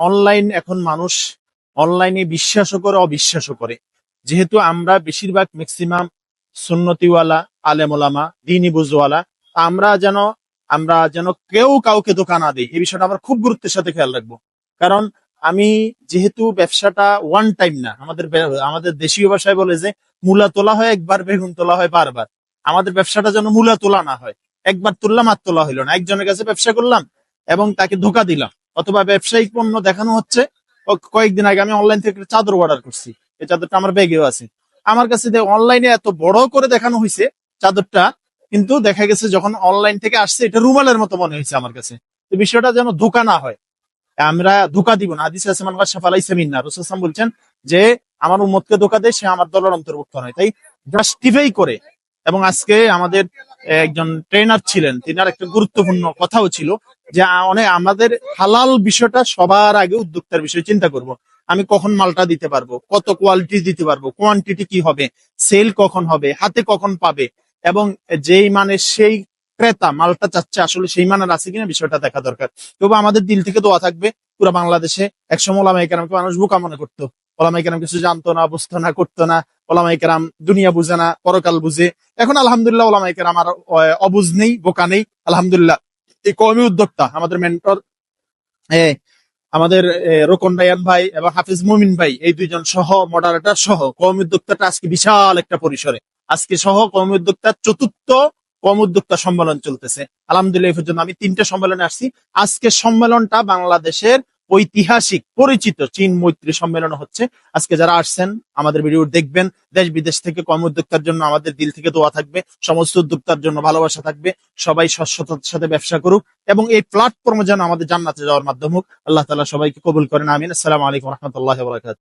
Online এখন মানুষ অনলাইনে বিশ্বাসও করে অবিশ্বাসও করে। যেহেতু আমরা বেশিরভাগ ম্যাক্সিমাম সুন্নতিওয়ালা আলেম ওলামা দ্বীনি বুঝওয়ালা, আমরা যেন কেউ কাউকে ধোঁকা না দিই, এই বিষয়টা আমরা খুব গুরুত্বের সাথে খেয়াল রাখবো। কারণ আমি যেহেতু ব্যবসাটা ওয়ান টাইম না, আমাদের দেশীয় ভাষায় বলে যে মূলা তোলা হয় একবার, বেগুন তোলা হয় বারবার। আমাদের ব্যবসাটা যেন মূলা তোলা না হয়, একবার তুললাম আর তোলা হইলো না। একজনের কাছে ব্যবসা করলাম এবং তাকে ধোঁকা দিলাম, অথবা ব্যবসায়িক পণ্য দেখানো হচ্ছে। কয়েকদিন আগে আমি অনলাইন থেকে একটা চাদর অর্ডার করছি, এই চাদরটা আমার ব্যাগেও আছে। আমার কাছে অনলাইনে এত বড় করে দেখানো হয়েছে চাদরটা, কিন্তু দেখা গেছে যখন অনলাইন থেকে আসছে এটা রুমালের মতো মনে হয়েছে আমার কাছে। তো বিষয়টা যেন ধোঁকা না হয়, আমরা ধোঁকা দিব না। হাদিসে আছে মান গাশশা ফালাইসা মিন্না, রাসূল সাল্লাল্লাহু আলাইহি ওয়াসাল্লাম বলছেন যে আমার উম্মতকে ধোঁকা দেয় সে আমার দলের অন্তর্ভুক্ত নয়। তাই জাস্টিফাই করে। এবং আজকে আমাদের একজন ট্রেনার ছিলেন, তিনার একটা গুরুত্বপূর্ণ কথাও ছিল যে অনেক আমাদের হালাল বিষয়টা সবার আগে উদ্যোক্তার বিষয় চিন্তা করব। আমি কখন মালটা দিতে পারবো, কত কোয়ালিটি দিতে পারবো, কোয়ান্টিটি কি হবে, সেল কখন হবে, হাতে কখন পাবে, এবং যেই মানে সেই ক্রেতা মালটা চাচ্ছে আসলে সেই মানের আছে কিনা বিষয়টা দেখা দরকার। তবে আমাদের দিল থেকে দোয়া থাকবে পুরো বাংলাদেশে একসময় ওলামায়ে কেরামকে মানুষ বোকা মনে করতো, ওলামায়ে কেরাম কিছু জানতো না, বুঝতো না, করতো না। ওলামায়ে কেরাম দুনিয়া বুঝে না, পরকাল বুঝে। এখন আলহামদুলিল্লাহ ওলামায়ে কেরাম আর অবুঝ নেই, বোকা নেই, আলহামদুলিল্লাহ। এই কওমি উদ্যোক্তা আমাদের মেন্টর আমাদের রোকন রায়ান ভাই এবং হাফিজ মুমিন ভাই, এই দুইজন সহ মডারেটর সহ কওমি উদ্যোক্তাটা আজকে বিশাল একটা পরিসরে, আজকে সহ কওমি উদ্যোক্তার চতুর্থ কওমি উদ্যোক্তা সম্মেলন চলতেছে। আলহামদুলিল্লাহ এই পর্যন্ত আমি 3টে সম্মেলনে আসছি। আজকে সম্মেলনটা বাংলাদেশের ঐতিহাসিক পরিচিত চীন মৈত্রী সম্মেলন হচ্ছে। আজকে যারা আসছেন আমাদের ভিডিও দেখবেন, দেশ বিদেশ থেকে কওমি উদ্যোক্তার জন্য আমাদের দিল থেকে দোয়া থাকবে, সমস্ত উদ্যোক্তার জন্য ভালোবাসা থাকবে। সবাই সৎসতার সাথে ব্যবসা করুক এবং এই প্ল্যাটফর্মে যেন আমাদের জান্নাতে যাওয়ার মাধ্যম হোক। আল্লাহ তাআলা সবাইকে কবুল করেন, আমিন। আসসালামু আলাইকুম ওয়া রাহমাতুল্লাহি ওয়া বারাকাতুহু।